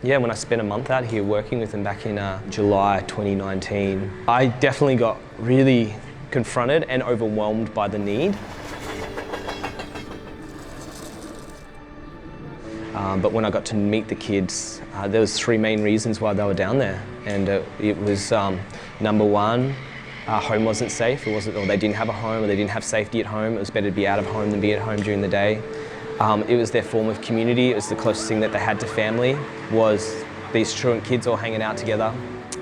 Yeah, when I spent a month out here working with them back in July 2019, I definitely got really confronted and overwhelmed by the need. But when I got to meet the kids, there was three main reasons why they were down there. And it was number one, home wasn't safe. It wasn't, or they didn't have a home, or they didn't have safety at home. It was better to be out of home than be at home during the day. It was their form of community. It was the closest thing that they had to family, was these truant kids all hanging out together.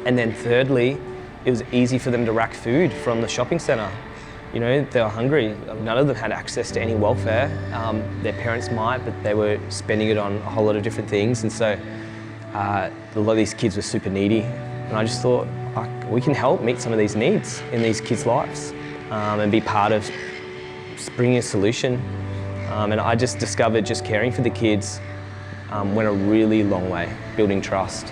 And then thirdly, it was easy for them to rack food from the shopping centre. You know, they were hungry. None of them had access to any welfare. Their parents might, but they were spending it on a whole lot of different things. And so a lot of these kids were super needy. And I just thought, we can help meet some of these needs in these kids' lives and be part of bringing a solution. And I just discovered just caring for the kids went a really long way, building trust.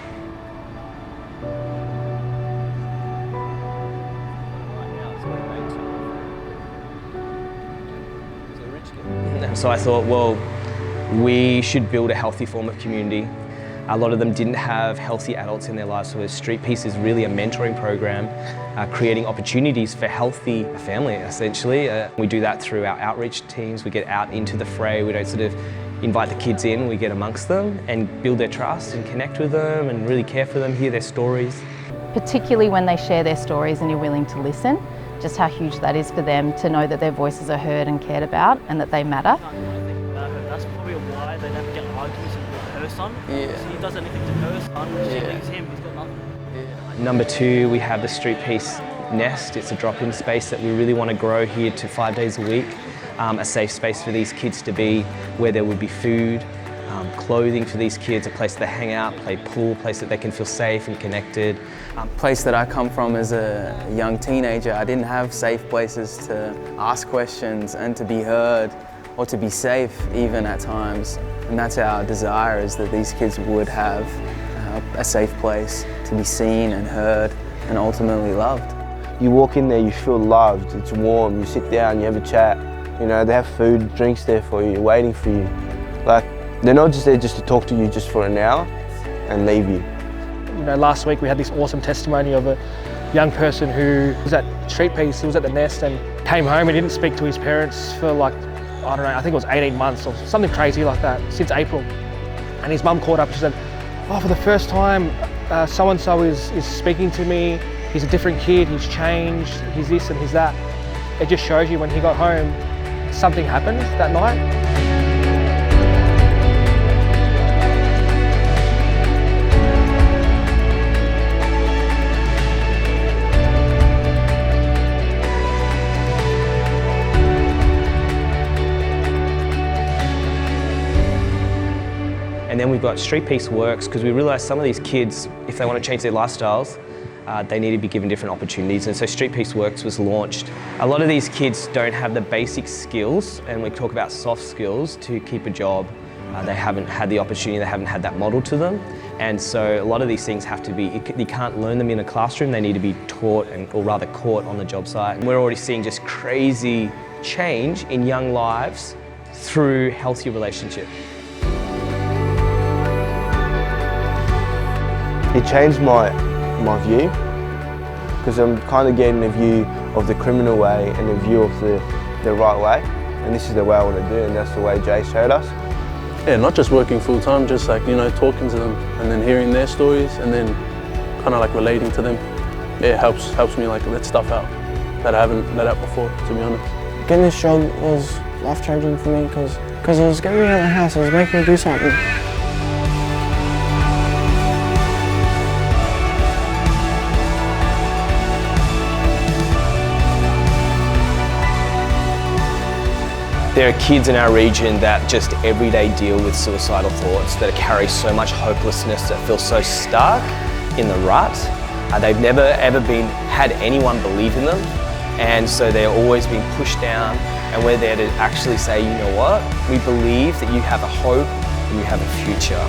And so I thought, well, we should build a healthy form of community. A lot of them didn't have healthy adults in their lives, so Street Peace is really a mentoring program, creating opportunities for healthy family, essentially. We do that through our outreach teams. We get out into the fray. We don't sort of invite the kids in, we get amongst them and build their trust and connect with them and really care for them, hear their stories. Particularly when they share their stories and you're willing to listen, just how huge that is for them to know that their voices are heard and cared about and that they matter. That's probably why they never get arguments with her son. Yeah. He does anything to her son, she leaves him, he's got nothing. Yeah. Number two, we have the Street Peace Nest. It's a drop-in space that we really want to grow here to 5 days a week. A safe space for these kids to be, where there would be food, clothing for these kids, a place to hang out, play pool, a place that they can feel safe and connected. Place that I come from as a young teenager, I didn't have safe places to ask questions and to be heard or to be safe even at times. And that's our desire, is that these kids would have a safe place to be seen and heard and ultimately loved. You walk in there, you feel loved, it's warm, you sit down, you have a chat. You know, they have food, drinks there for you, waiting for you. Like, they're not just there just to talk to you just for an hour and leave you. You know, last week we had this awesome testimony of a young person who was at Street Peace, he was at the Nest and came home and didn't speak to his parents for like, I don't know, I think it was 18 months or something crazy like that, since April. And his mum called up and she said, oh, for the first time, so-and-so is speaking to me, he's a different kid, he's changed, he's this and he's that. It just shows you when he got home, something happened that night. And then we've got Street Peace Works, because we realise some of these kids, if they want to change their lifestyles, they need to be given different opportunities, and so Street Peace Works was launched. A lot of these kids don't have the basic skills, and we talk about soft skills, to keep a job. They haven't had the opportunity, they haven't had that model to them, and so a lot of these things have to be, you can't learn them in a classroom, they need to be taught, or rather caught on the job site. And we're already seeing just crazy change in young lives through healthy relationship. It changed my view, because I'm kind of getting a view of the criminal way and a view of the right way, and this is the way I want to do, and that's the way Jay showed us. Yeah, not just working full time, just like, you know, talking to them and then hearing their stories and then kind of like relating to them. Yeah, it helps me like let stuff out that I haven't let out before, to be honest. Getting this job was life-changing for me because it was getting me out of the house, it was making me do something. There are kids in our region that just every day deal with suicidal thoughts, that carry so much hopelessness, that feel so stuck in the rut. They've never ever had anyone believe in them, and so they're always being pushed down, and we're there to actually say, you know what, we believe that you have a hope and you have a future.